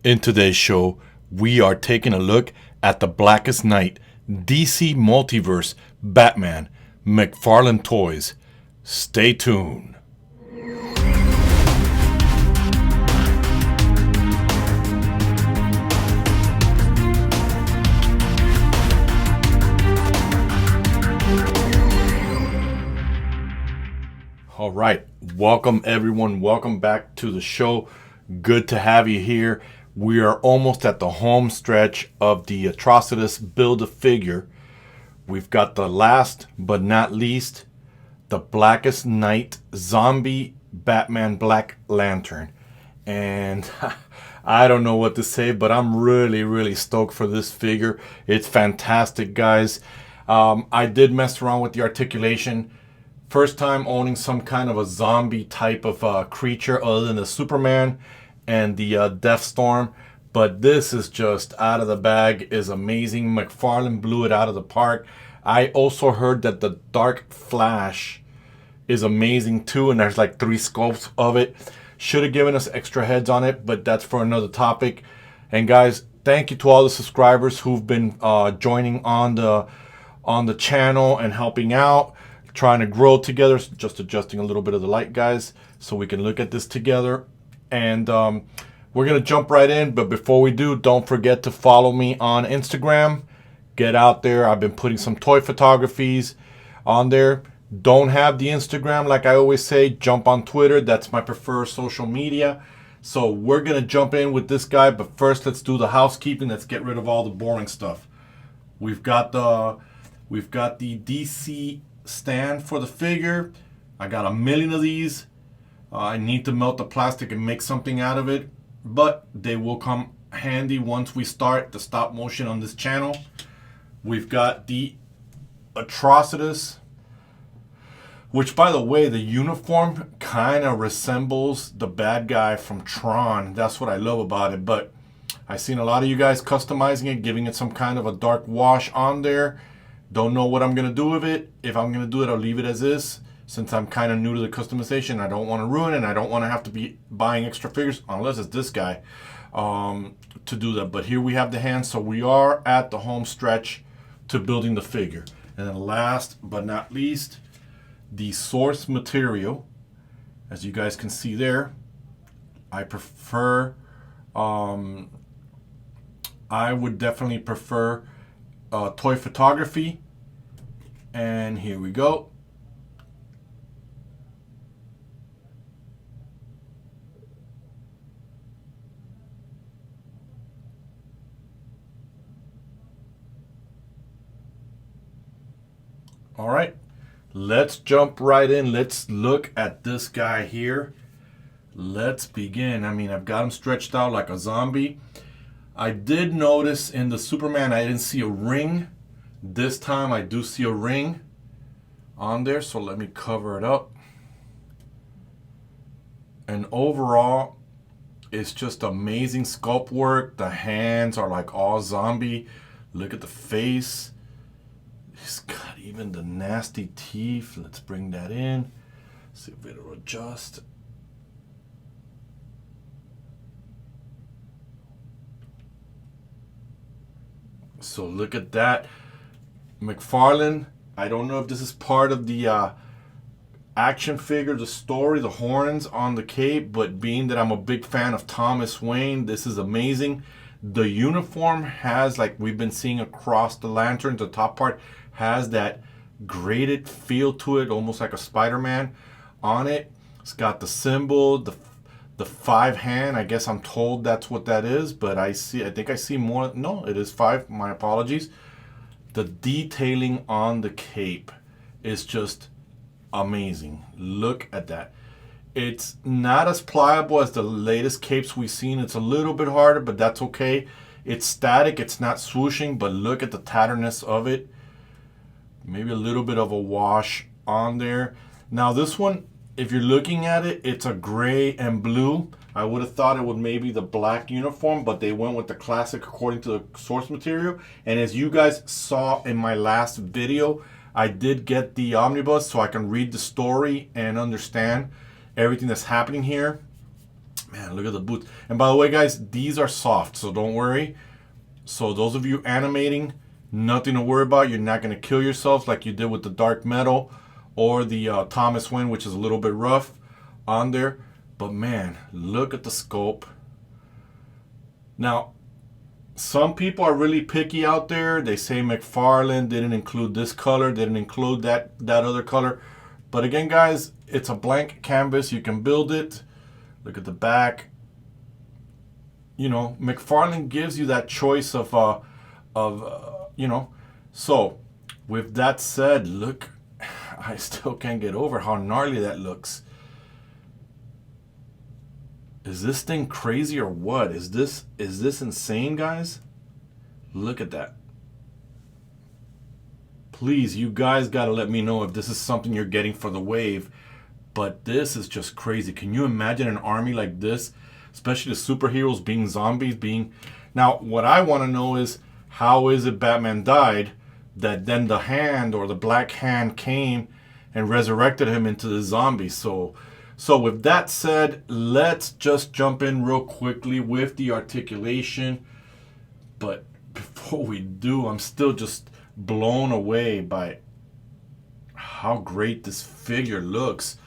In today's show, we are taking a look at the Blackest Night DC Multiverse Batman Mcfarlane toys. Stay tuned. All right, welcome everyone. Welcome back to the show. Good to have you here. We are almost at the home stretch of the Atrocitus Build-A-Figure. We've got the last but not least, the Blackest Night Zombie Batman Black Lantern. And I don't know what to say, but I'm really stoked for this figure. It's fantastic, guys. I did mess around with the articulation. First time owning some kind of a zombie type of creature other than the Superman and the Deathstorm, but this is just out of the bag. Is amazing. Mcfarlane blew it out of the park. I also heard that the Dark Flash is amazing too, and there's like 3 sculpts of it. Should have given us extra heads on it, but that's for another topic. And guys, thank you to all the subscribers who've been joining on the channel and helping out, trying to grow together. Just adjusting a little bit of the light, guys, so we can look at this together. And we're going to jump right in. But before we do, don't forget to follow me on Instagram. Get out there. I've been putting some toy photographies on there. Don't have the Instagram, like I always say, jump on Twitter. That's my preferred social media. So we're going to jump in with this guy. But first, let's do the housekeeping. Let's get rid of all the boring stuff. We've got the DC stand for the figure. I got a million of these. I need to melt the plastic and make something out of it, but they will come handy once we start the stop motion on this channel. We've got the Atrocitus, which, by the way, the uniform kind of resembles the bad guy from Tron. That's what I love about it. But I've seen a lot of you guys customizing it, giving it some kind of a dark wash on there. Don't know what I'm going to do with it. If I'm going to do it, I'll leave it as is. Since I'm kind of new to the customization, I don't want to ruin it, and I don't want to have to be buying extra figures, unless it's this guy, to do that. But here we have the hands, so we are at the home stretch to building the figure. And then last but not least, the source material. As you guys can see there, I prefer, I would definitely prefer toy photography. And here we go. All right, let's jump right in. Let's look at this guy here. Let's begin. I mean, I've got him stretched out like a zombie. I did notice in the Superman, I didn't see a ring. This time I do see a ring on there, so let me cover it up. And overall, it's just amazing sculpt work. The hands are like all zombie. Look at the face. He's got even the nasty teeth. Let's bring that in. See if it'll adjust. So look at that. Mcfarlane. I don't know if this is part of the action figure, the story, the horns on the cape, but being that I'm a big fan of Thomas Wayne, this is amazing. The uniform has, like we've been seeing across the lanterns, the top part has that graded feel to it, almost like a Spider-Man on it. It's got the symbol, the 5 hand. I guess I'm told that's what that is, but I think I see more. No, it is 5. My apologies. The detailing on the cape is just amazing. Look at that. It's not as pliable as the latest capes we've seen. It's a little bit harder, but that's okay. It's static. It's not swooshing, but look at the tatterness of it. Maybe a little bit of a wash on there. Now this one, if you're looking at it, it's a gray and blue. I would have thought it would maybe the black uniform, but they went with the classic according to the source material. And as you guys saw in my last video, I did get the omnibus so I can read the story and understand everything that's happening here. Man, look at the boots. And by the way, guys, these are soft, so don't worry. So those of you animating, nothing to worry about. You're not going to kill yourselves like you did with the dark metal or the Thomas Wayne, which is a little bit rough on there. But man, look at the sculpt. Now, some people are really picky out there. They say Mcfarlane didn't include this color, didn't include that other color. But again, guys, it's a blank canvas. You can build it. Look at the back. You know, Mcfarlane gives you that choice of you know. So, with that said, look, I still can't get over how gnarly that looks. Is this thing crazy or what? Is this insane, guys? Look at that. Please, you guys got to let me know if this is something you're getting for the wave. But this is just crazy. Can you imagine an army like this? Especially the superheroes being zombies, being... Now, what I want to know is, how is it Batman died that then the hand or the black hand came and resurrected him into the zombie? So with that said, let's just jump in real quickly with the articulation. But before we do, I'm still just blown away by how great this figure looks.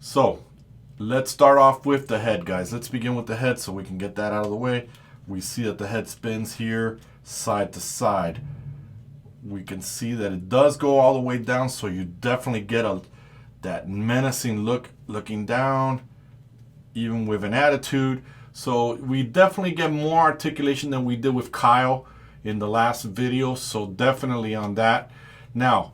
So, let's start off with the head, guys. Let's begin with the head so we can get that out of the way. We see that the head spins here side to side. We can see that it does go all the way down, so you definitely get that menacing look looking down, even with an attitude. So we definitely get more articulation than we did with Kyle in the last video, so definitely on that. Now,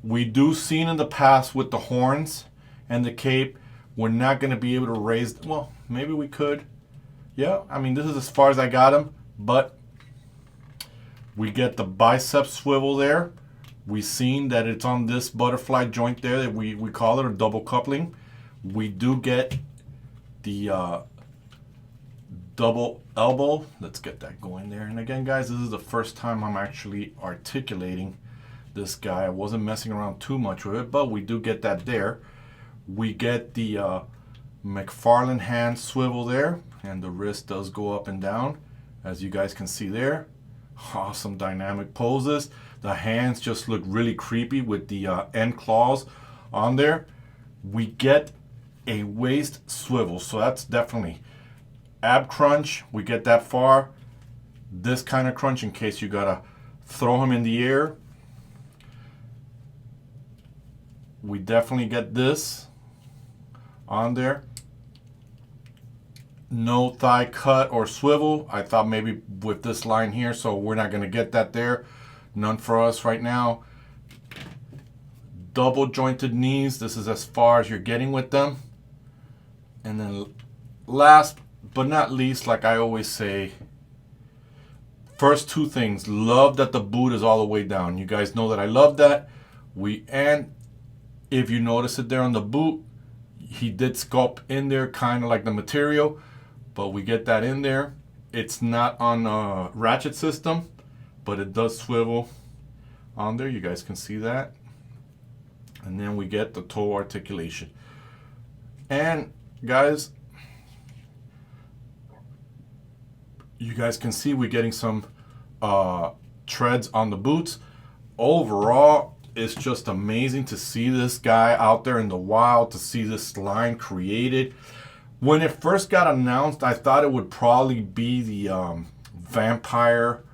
we do seen in the past with the horns and the cape, we're not going to be able to raise, well, maybe we could. Yeah, I mean, this is as far as I got him, but we get the bicep swivel there. We've seen that it's on this butterfly joint there that we call it a double coupling. We do get the double elbow. Let's get that going there. And again, guys, this is the first time I'm actually articulating this guy. I wasn't messing around too much with it, but we do get that there. We get the Mcfarlane hand swivel there, and the wrist does go up and down, as you guys can see there. Awesome dynamic poses. The hands just look really creepy with the end claws on there. We get a waist swivel, so that's definitely ab crunch. We get that far. This kind of crunch in case you gotta throw him in the air. We definitely get this on there. No thigh cut or swivel. I thought maybe with this line here, so we're not going to get that there. None for us right now. Double jointed knees. This is as far as you're getting with them. And then last but not least, like I always say, first two things. Love that the boot is all the way down. You guys know that I love that. And if you notice it there on the boot, he did sculpt in there kind of like the material, but we get that in there. It's not on a ratchet system, but it does swivel on there. You guys can see that. And then we get the toe articulation. And guys, you guys can see we're getting some treads on the boots. Overall, it's just amazing to see this guy out there in the wild, to see this line created. When it first got announced, I thought it would probably be the vampire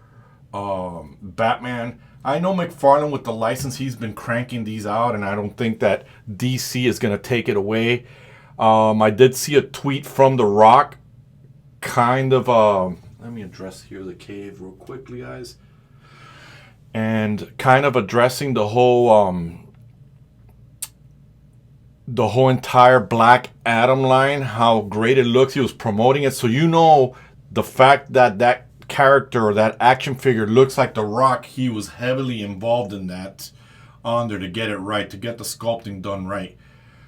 Batman. I know Mcfarlane with the license, he's been cranking these out, and I don't think that DC is going to take it away. I did see a tweet from The Rock, kind of, let me address here the cave real quickly, guys. And kind of addressing the whole entire Black Adam line, how great it looks. He was promoting it, so you know the fact that that character or that action figure looks like The Rock, he was heavily involved in that on there to get it right, to get the sculpting done right.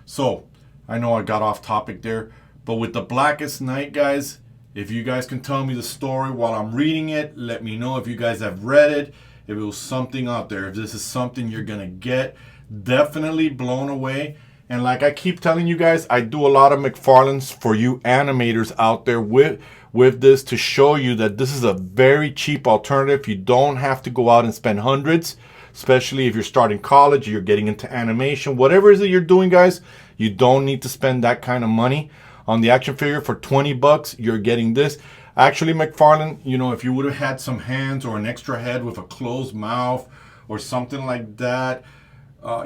So I know I got off topic there, but with the Blackest Night, guys, if you guys can tell me the story while I'm reading it, let me know if you guys have read it. If it was something out there, if this is something you're going to get, definitely blown away. And like I keep telling you guys, I do a lot of McFarlane's for you animators out there with this, to show you that this is a very cheap alternative. You don't have to go out and spend hundreds, especially if you're starting college, you're getting into animation, whatever it is that you're doing, guys. You don't need to spend that kind of money on the action figure. For 20 bucks, you're getting this. Actually, McFarlane, you know, if you would have had some hands or an extra head with a closed mouth or something like that,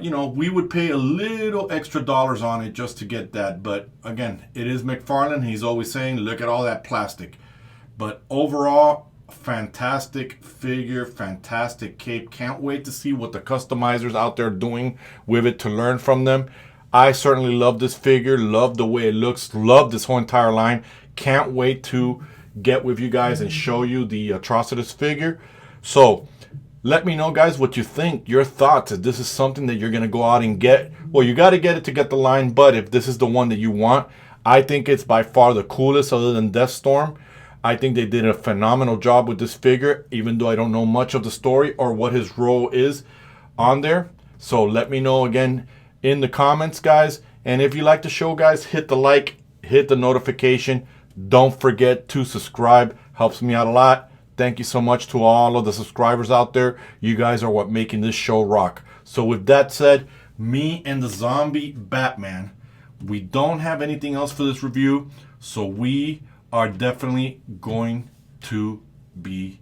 you know, we would pay a little extra dollars on it just to get that. But again, it is McFarlane. He's always saying, look at all that plastic. But overall, fantastic figure, fantastic cape. Can't wait to see what the customizers out there are doing with it, to learn from them. I certainly love this figure, love the way it looks, love this whole entire line. Can't wait to get with you guys and show you the Atrocitus figure. So let me know, guys, what you think, your thoughts. If this is something that you're going to go out and get, well, you got to get it to get the line, but if this is the one that you want, I think it's by far the coolest other than Deathstorm. I think they did a phenomenal job with this figure, even though I don't know much of the story or what his role is on there. So let me know again in the comments, guys. And if you like the show, guys, hit the like, hit the notification. Don't forget to subscribe. Helps me out a lot. Thank you so much to all of the subscribers out there. You guys are what making this show rock. So with that said, me and the zombie Batman, we don't have anything else for this review. So we are definitely going to be